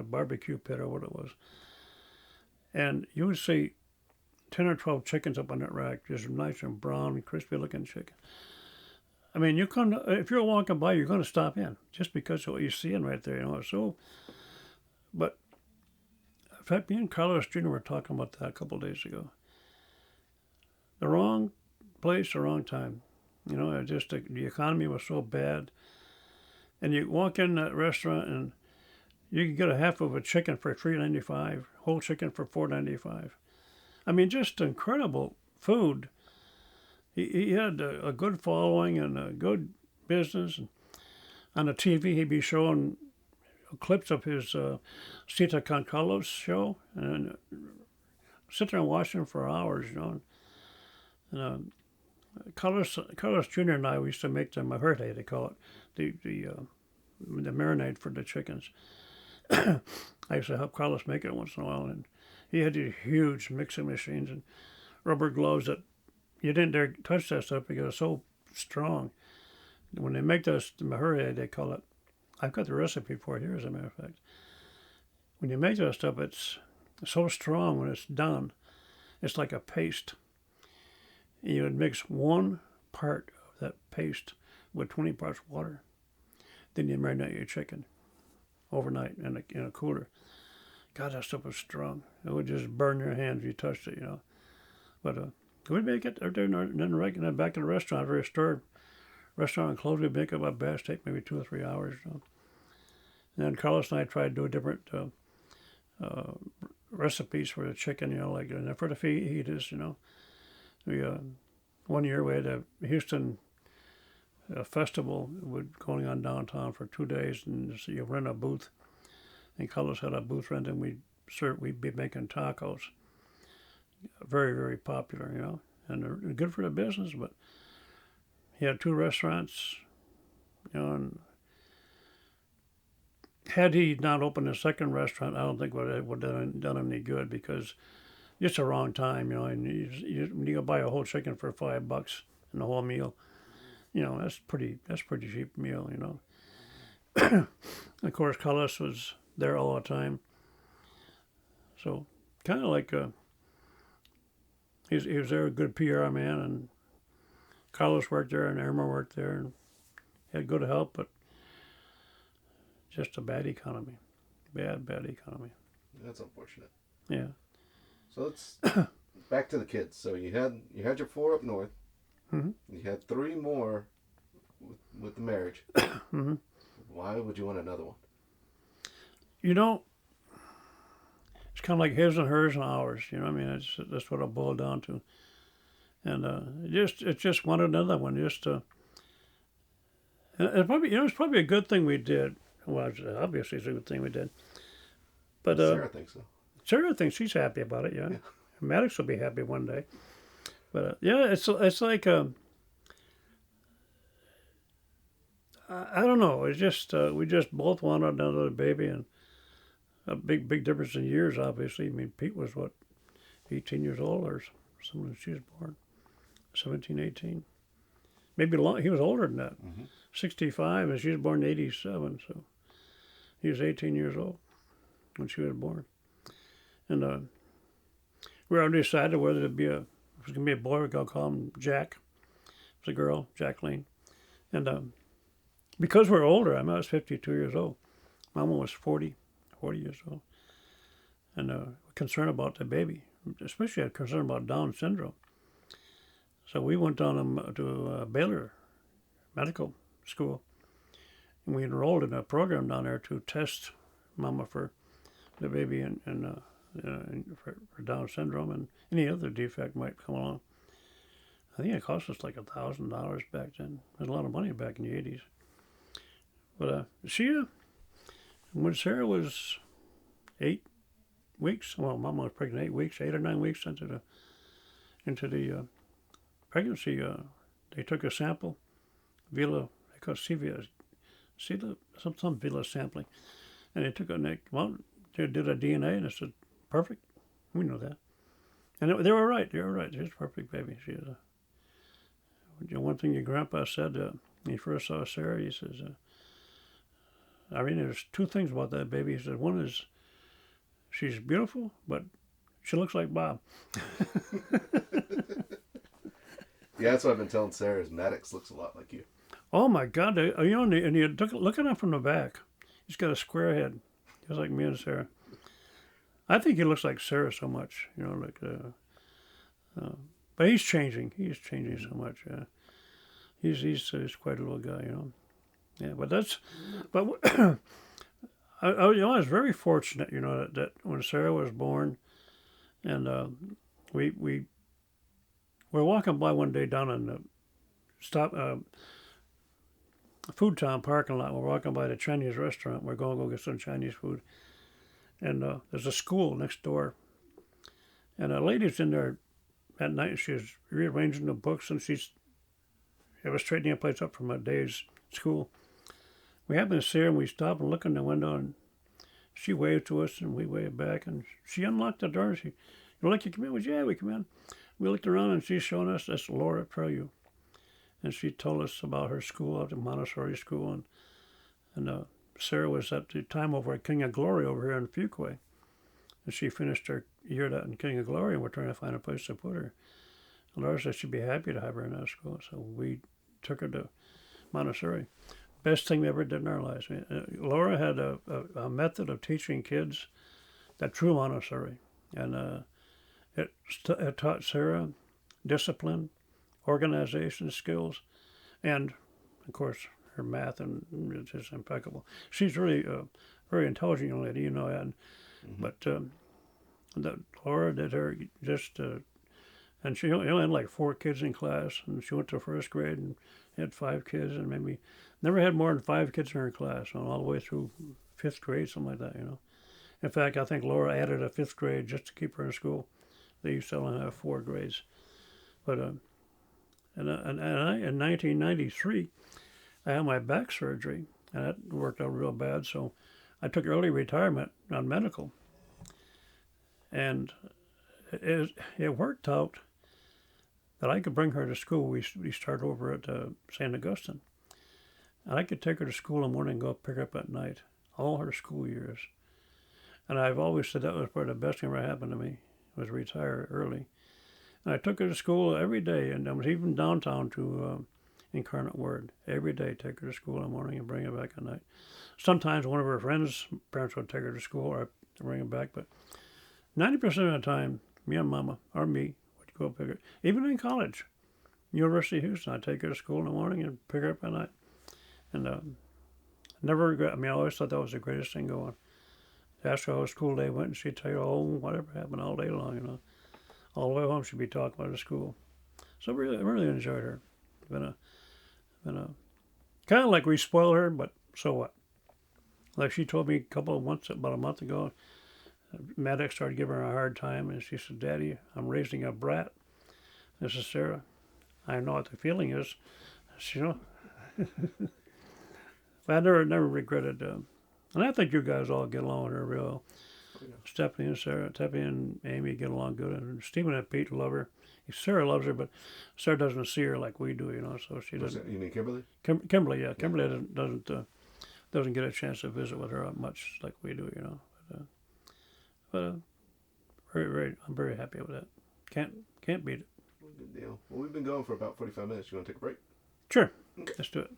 a barbecue pit or what it was. And you would see 10 or 12 chickens up on that rack, just nice and brown, crispy looking chicken. I mean, you come if you're walking by, you're going to stop in just because of what you're seeing right there. So, but in fact, me and Carlos Jr. were talking about that a couple of days ago. The wrong place, the wrong time. Just the economy was so bad. And you walk in that restaurant and you can get a half of a chicken for $3.95, whole chicken for $4.95. I mean, just incredible food. He had a good following and a good business. And on the TV, he'd be showing clips of his Cita con Carlos show and sit there and watch him for hours, And Carlos Jr. and I, we used to make the majorte, they call it, the marinade for the chickens. I used to help Carlos make it once in a while, and he had these huge mixing machines and rubber gloves that you didn't dare touch that stuff because it was so strong. When they make the majorte, they call it, I've got the recipe for it here, as a matter of fact. When you make that stuff, it's so strong when it's done. It's like a paste. And you would mix 1 part of that paste with 20 parts water. Then you marinate your chicken overnight in a cooler. God, that stuff was strong. It would just burn your hands if you touched it, But we'd make it there and then back in the restaurant, very stirred. Restaurant closed, we'd make up a batch, take maybe 2 or 3 hours. And then Carlos and I tried to do different recipes for the chicken, like for the fajitas, We one year we had a Houston festival going on downtown for 2 days, and so you rent a booth. And Carlos had a booth rent, and we'd be making tacos. Very, very popular, and they're good for the business. But he had 2 restaurants, and had he not opened a second restaurant, I don't think it would have done any good because just the wrong time, and you go buy a whole chicken for $5 and the whole meal, that's pretty cheap meal, Of course, Carlos was there all the time, so kind of like he was there, a good PR man, and Carlos worked there and Irma worked there, and had good help, but just a bad economy, bad economy. That's unfortunate. Yeah. So let's back to the kids. So you had your 4 up north. Mm-hmm. You had 3 more with the marriage. Mm-hmm. Why would you want another one? It's kind of like his and hers and ours. That's what it boiled down to. And it just wanted another one. It's probably a good thing we did. Well, obviously it's a good thing we did. But Sarah thinks so. Sarah thinks she's happy about it. Yeah. Maddox will be happy one day. But it's like I don't know. It's just we just both wanted another baby, and a big difference in years. Obviously, I mean Pete was 18 years old or something when she was born, 17, 18. Maybe he was older than that, 65, and she was born in 87. So he was 18 years old when she was born, and we already decided whether if it was going to be a boy, we're going to call him Jack. It was a girl, Jacqueline, and because we're older, I was 52 years old. Mama was 40 years old. And concerned about the baby, especially concerned about Down syndrome. So we went down to Baylor Medical School, and we enrolled in a program down there to test Mama for the baby and for Down syndrome and any other defect might come along. I think it cost us like $1,000 back then. It was a lot of money back in the 80s. But when Sarah was 8 weeks, well, Mama was pregnant 8 weeks, 8 or 9 weeks into the pregnancy, they took a sample, they call it some Vila sampling, and they took they did a DNA, and it said, perfect, we know that. And they were right, she's a perfect baby. She is one thing your grandpa said when he first saw Sarah, he says, Irene, there's two things about that baby. He said, one is she's beautiful, but she looks like Bob. Yeah, that's what I've been telling Sarah. Is Maddox looks a lot like you. Oh my God! And you look at him from the back. He's got a square head, just like me and Sarah. I think he looks like Sarah so much, but he's changing. He's changing so much. He's quite a little guy. Yeah, but I was very fortunate, that when Sarah was born, and we were walking by one day down in the Food Town parking lot. We're walking by the Chinese restaurant. We're going to go get some Chinese food, and there's a school next door, and a lady's in there at night. She's rearranging the books, and I was straightening a place up from a day's school. We happened to see her, and we stopped and looked in the window, and she waved to us, and we waved back, and she unlocked the door. You'd like to come in? Yeah, we come in. We looked around, and she's showing us, that's Laura Prelude. And she told us about her school, at the Montessori school, and Sarah was at the time over at King of Glory over here in Fuquay. And she finished her year in King of Glory, and we're trying to find a place to put her. And Laura said she'd be happy to have her in that school, so we took her to Montessori. Best thing we ever did in our lives. Laura had a method of teaching kids that true Montessori, and it taught Sarah discipline, organization skills, and of course her math, and it's just impeccable. She's really a very intelligent young lady, and but Laura did her just. And she only had like 4 kids in class, and she went to first grade and had 5 kids, and maybe never had more than 5 kids in her class, all the way through 5th grade, something like that, In fact, I think Laura added a 5th grade just to keep her in school. They used to only have 4 grades. But in 1993, I had my back surgery, and that worked out real bad, so I took early retirement on medical. And it worked out that I could bring her to school. We started over at St. Augustine. And I could take her to school in the morning and go pick her up at night, all her school years. And I've always said that was probably the best thing ever happened to me, was retire early. And I took her to school every day, and I was even downtown to Incarnate Word. Every day, take her to school in the morning and bring her back at night. Sometimes one of her friends' parents would take her to school or bring her back, but 90% of the time, me and Mama, or me, would go pick her. Even in college, University of Houston, I'd take her to school in the morning and pick her up at night. And never regret. I always thought that was the greatest thing going. Ask her how school day went, and she'd tell you, whatever happened all day long, All the way home, she'd be talking about her school. So I really enjoyed her. Been a kind of like we spoiled her, but so what? Like she told me about a month ago, Maddox started giving her a hard time, and she said, "Daddy, I'm raising a brat. This is Sarah. I know what the feeling is." But I never regretted. And I think you guys all get along with her real well. Yeah. Stephanie and Amy get along good, and Stephen and Pete love her. Sarah loves her, but Sarah doesn't see her like we do, so she doesn't. You mean Kimberly? Kimberly, yeah. Kimberly doesn't get a chance to visit with her much like we do, But I'm very happy with that. Can't beat it. Good deal. Well, we've been going for about 45 minutes. You want to take a break? Sure. Let's do it.